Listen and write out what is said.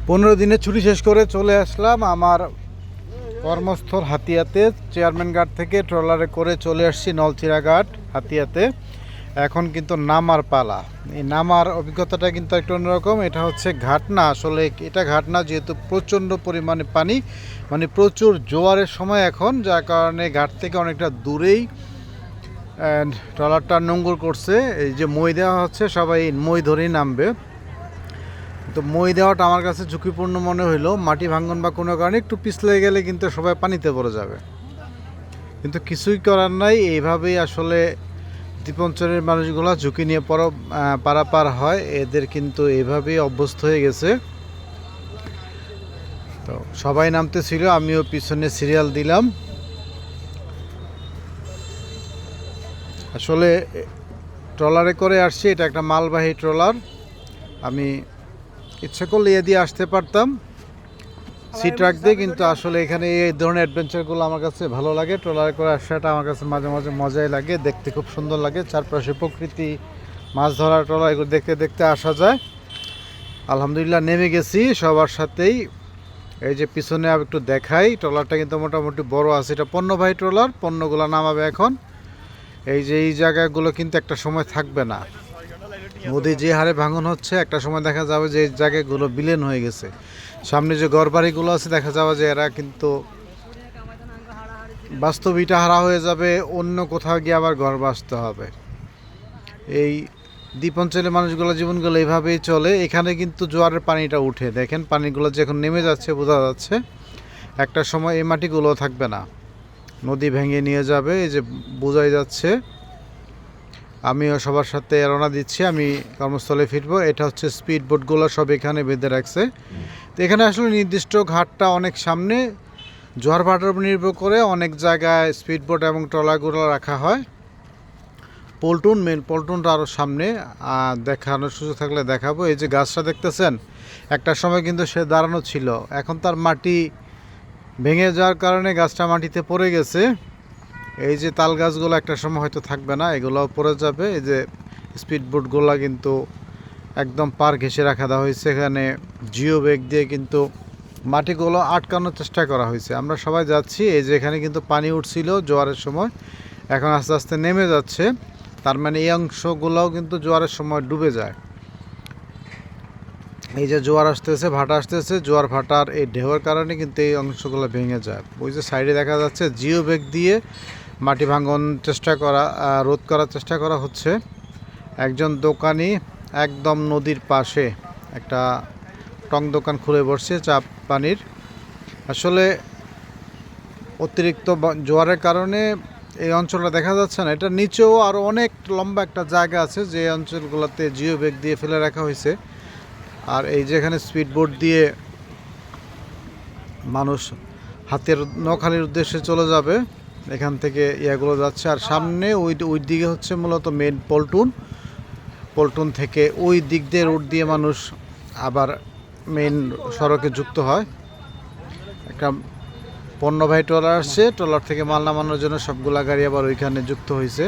15 দিনের ছুটি শেষ করে চলে আসলাম আমার কর্মস্থল হাতিয়াতে। চেয়ারম্যান ঘাট থেকে ট্রলারে করে চলে আসছি নলছিড়া ঘাট হাতিয়াতে। এখন কিন্তু নামার পালা। এই নামার অভিজ্ঞতাটা কিন্তু একটু অন্যরকম। এটা হচ্ছে ঘাট না, আসলে এটা ঘাট না, যেহেতু প্রচণ্ড পরিমাণে পানি, মানে প্রচুর জোয়ারের সময় এখন, যার কারণে ঘাট থেকে অনেকটা দূরেই ট্রলারটা নোঙর করছে। এই যে মই দেওয়া হচ্ছে, সবাই মই ধরেই নামবে। তো মই দেওয়াটা আমার কাছে ঝুঁকিপূর্ণ মনে হইলো। মাটি ভাঙন বা কোনো কারণে একটু পিছলে গেলে কিন্তু সবাই পানিতে পড়ে যাবে, কিন্তু কিছুই করার নাই। এইভাবেই আসলে দ্বীপাঞ্চলের মানুষগুলো ঝুঁকি নিয়ে পারাপার হয়, এদের কিন্তু এইভাবেই অভ্যস্ত হয়ে গেছে। তো সবাই নামতেছিল, আমিও পিছনে সিরিয়াল দিলাম। আসলে ট্রলারে করে আসছি, এটা একটা মালবাহী ট্রলার। আমি ইচ্ছে করলে এ দিয়ে আসতে পারতাম সি ট্রাক দিয়ে, কিন্তু আসলে এখানে এই ধরনের অ্যাডভেঞ্চারগুলো আমার কাছে ভালো লাগে। ট্রলারে করে আসাটা আমার কাছে মাঝে মাঝে মজাই লাগে, দেখতে খুব সুন্দর লাগে। চারপাশে প্রকৃতি, মাছ ধরা, ট্রলার, এগুলো দেখতে দেখতে আসা যায়। আলহামদুলিল্লাহ নেমে গেছি সবার সাথেই। এই যে পিছনে আর একটু দেখাই, ট্রলারটা কিন্তু মোটামুটি বড় আছে। এটা পণ্যবাহী ট্রলার, পণ্যগুলো নামাবে এখন। এই যে এই জায়গাগুলো কিন্তু একটা সময় থাকবে না। নদী যে হারে ভাঙন হচ্ছে, একটা সময় দেখা যাবে যে এই জায়গাগুলো বিলীন হয়ে গেছে। সামনে যে ঘরবাড়িগুলো আছে, দেখা যাবে যে এরা কিন্তু বাস্তব ইটা হারা হয়ে যাবে, অন্য কোথাও গিয়ে আবার ঘর বাঁচতে হবে। এই দ্বীপ অঞ্চলের মানুষগুলো জীবনগুলো এইভাবেই চলে। এখানে কিন্তু জোয়ারের পানিটা উঠে, দেখেন পানিগুলো যে এখন নেমে যাচ্ছে, বোঝা যাচ্ছে একটা সময় এই মাটিগুলো থাকবে না, নদী ভেঙে নিয়ে যাবে। এই যে বোঝাই যাচ্ছে। আমিও সবার সাথে রওনা দিচ্ছি, আমি কর্মস্থলে ফিরবো। এটা হচ্ছে স্পিড বোটগুলো সব এখানে বেঁধে রাখছে। তো এখানে আসলে নির্দিষ্ট ঘাটটা অনেক সামনে, জোয়ার ভাটার উপর নির্ভর করে অনেক জায়গায় স্পিড বোট এবং ট্রলারগুলো রাখা হয়। মেন পল্টনটা আরও সামনে, দেখানোর সুযোগ থাকলে দেখাবো। এই যে গাছটা দেখতেছেন, একটা সময় কিন্তু সে দাঁড়ানো ছিল, এখন তার মাটি ভেঙে যাওয়ার কারণে গাছটা মাটিতে পড়ে গেছে। এই যে তাল গাছগুলো একটা সময় হয়তো থাকবে না, এগুলোও পড়ে যাবে। এই যে স্পিড বোটগুলো কিন্তু একদম পার ঘেঁষে রাখা দেওয়া হয়েছে। এখানে জিও ব্যাগ দিয়ে কিন্তু মাটিগুলো আটকানোর চেষ্টা করা হয়েছে। আমরা সবাই যাচ্ছি। এই যে এখানে কিন্তু পানি উঠছিল জোয়ারের সময়, এখন আস্তে আস্তে নেমে যাচ্ছে। তার মানে এই অংশগুলোও কিন্তু জোয়ারের সময় ডুবে যায়। এই যে জোয়ার আসতেছে, ভাটা আসতেছে, জোয়ার ভাটার এই ঢেউয়ের কারণে কিন্তু এই অংশগুলো ভেঙে যায়। ওই যে সাইডে দেখা যাচ্ছে জিও ব্যাগ দিয়ে মাটি ভাঙন রোধ করার চেষ্টা করা হচ্ছে। একজন দোকানি একদম নদীর পাশে একটা টং দোকান খুলে বসছে চা পানির। আসলে অতিরিক্ত জোয়ারের কারণে এই অঞ্চলটা দেখা যাচ্ছে না, এটা নিচেও আরও অনেক লম্বা একটা জায়গা আছে যে অঞ্চলগুলোতে জিও ব্যাগ দিয়ে ফেলে রাখা হয়েছে। আর এই যেখানে স্পিড বোট দিয়ে মানুষ হাতের নখালির উদ্দেশ্যে চলে যাবে, এখান থেকে ইয়াগুলো যাচ্ছে। আর সামনে ওই দিকে হচ্ছে মূলত মেন পল্টন থেকে ওই দিক দিয়ে রোড দিয়ে মানুষ আবার মেন সড়কে যুক্ত হয়। একটা পণ্যবাহী ট্রলার আসছে, ট্রলার থেকে মাল নামানোর জন্য সবগুলা গাড়ি আবার ওইখানে যুক্ত হয়েছে।